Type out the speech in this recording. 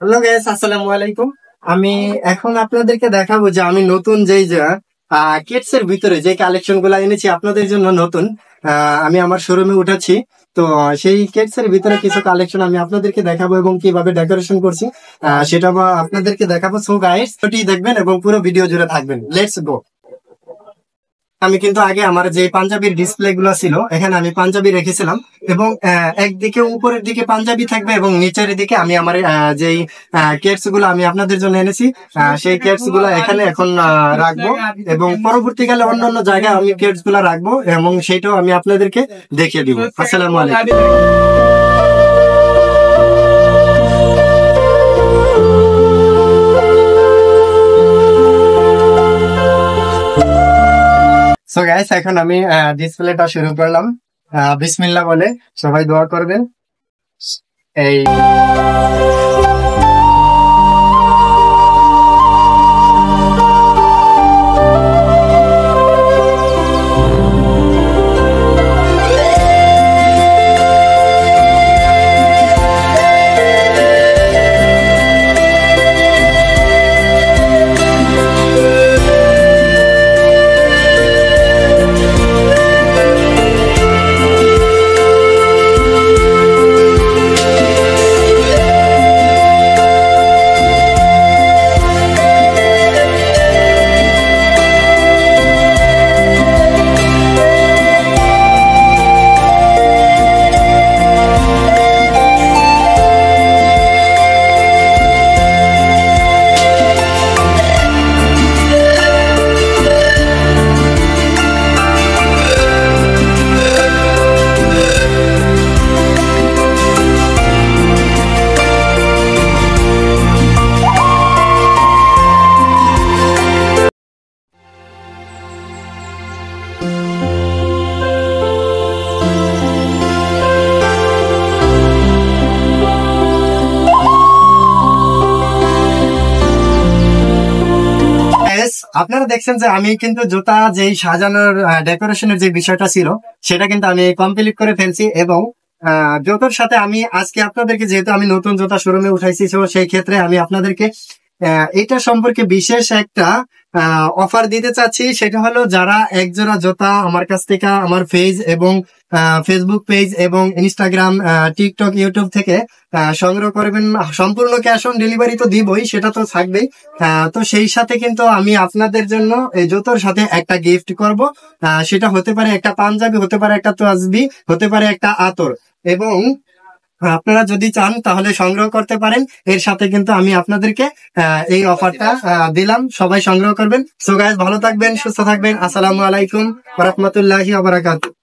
Hello guys, আসসালামু আলাইকুম। আমি এখন আপনাদেরকে দেখাবো যে আমি নতুন যেই যে কিডস এর ভিতরে যে কালেকশন গুলা এনেছি আপনাদের জন্য নতুন। আমি আমার শোরুমে উঠাচ্ছি। তো সেই কিডস এর ভিতরে কিছু কালেকশন আমি আপনাদেরকে দেখাবো এবং কিভাবে ডেকোরেশন করছি সেটা আপনাদেরকে দেখাবো। সো গাইস, ভিডিওটি দেখবেন এবং পুরো ভিডিও জুড়ে থাকবেন। Let's go. আমি কিন্তু আগে আমার যে পাঞ্জাবির ডিসপ্লে গুলো ছিল এখানে আমি পাঞ্জাবি রেখেছিলাম এবং একদিকে উপরের দিকে পাঞ্জাবি থাকবে এবং নিচের দিকে আমি আমার যেই কেটস গুলো আমি আপনাদের জন্য এনেছি সেই কেটস গুলো এখানে এখন রাখবো এবং পরবর্তীকালে অন্যান্য জায়গায় আমি কেটস গুলো রাখবো এবং সেটাও আমি আপনাদেরকে দেখিয়ে দিব। আসসালামু আলাইকুম। সো গাইস, এখন আমি ডিসপ্লেটা শুরু করলাম। বিসমিল্লাহ বলে সবাই দোয়া করবেন। এই আপনারা দেখছেন যে আমি কিন্তু জুতা যেই সাজানোর ডেকোরেশনের যে বিষয়টা ছিল সেটা কিন্তু আমি কমপ্লিট করে ফেলছি এবং জুতার সাথে আমি আজকে আপনাদেরকে, যেহেতু আমি নতুন জুতা শোরুমে উঠাইছি, সেই ক্ষেত্রে আমি আপনাদেরকে এটা সম্পর্কে বিশেষ একটা অফার দিতে চাচ্ছি। সেটা হলো যারা একজোড়া জুতা আমার কাছ থেকে আমার পেজ এবং ফেসবুক পেজ এবং ইনস্টাগ্রাম, টিকটক, ইউটিউব থেকে সংগ্রহ করবেন, সম্পূর্ণ ক্যাশ অন ডেলিভারি তো দিবই, সেটা তো থাকবেই। তো সেই সাথে কিন্তু আমি আপনাদের জন্য এই জুতোর সাথে একটা গিফট করব। সেটা হতে পারে একটা পাঞ্জাবি, হতে পারে একটা তাসবিহ, হতে পারে একটা আতর। এবং আপনারা যদি চান তাহলে সংগ্রহ করতে পারেন। এর সাথে কিন্তু আমি আপনাদেরকে এই অফারটা দিলাম, সবাই সংগ্রহ করবেন। সো গাইস, ভালো থাকবেন, সুস্থ থাকবেন। আসসালামু আলাইকুম ওয়া রাহমাতুল্লাহি ওয়া বারাকাতুহু।